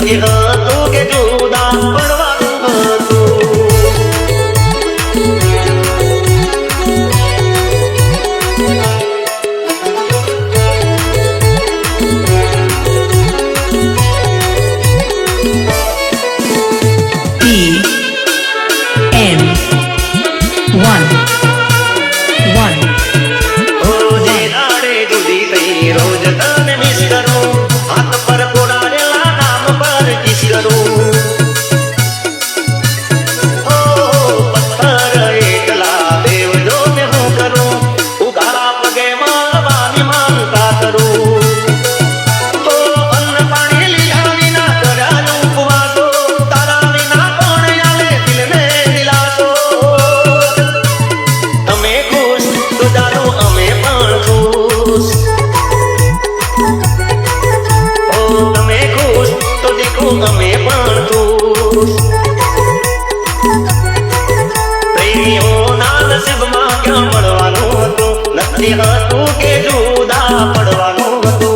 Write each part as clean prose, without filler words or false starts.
નક્કી હતું કે જુદા પડવાનું હતું. રોજ તને મિસ કરું, હાથ પર કોડારેલા નામ પર કિસ કરું. ઓ પથ્થર એકલા દેવ જો ને હું કરું, ઉઘાડા પગે મારવાની માનતા કરું. ઓ અન્ન પાણી લીધા વિના કર્યા ઉપવાસો, તારા વિના કોણ આલે દિલને દિલાસો. તમે ખુશ તો જાણો અમે પણ ખુશ. તમે ખુશ તો દેખો અમે પણ ખુશ. પ્રેમીઓના નસીબમાં ક્યાં મળવાનું હતું, નક્કી હતું કે જુદા પડવાનું હતું.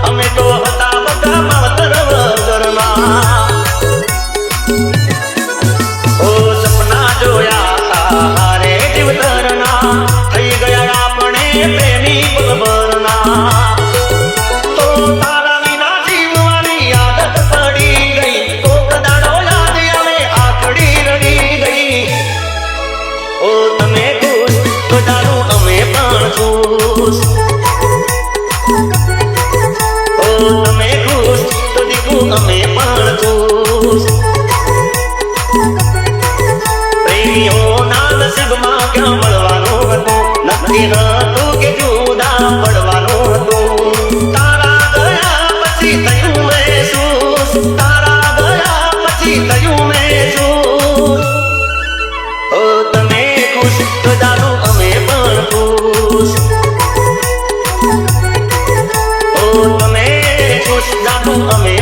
અમે તો હતા બધા માવતર વગરના. ઓ સપના જોયા હતા હારે જીવતરના, થઈ ગયા આપણે પ્રેમી પલભરના. તો તારા વિના જીવવાની આદત પડી ગઈ, તો કદાડો યાદ આવે આખડી રડી ગઈ. ઓ તમે ખુશ તો જાણો અમે પણ ખુશ. તમે ખુશ તો દીકું અમે પણ ખુશ. પ્રેમીઓના નસીબમાં ક્યાં મળવાનું હતું, નક્કી હતું કે જુદા પડવાનું હતું. તારા ગયા પછી થયું મહેસૂસ, તારા ગયા પછી થયું મહેસૂસ. ઓ તમે ખુશ તો જાણો અમે પણ ખુશ. ઓ તમે ખુશ જાણો અમે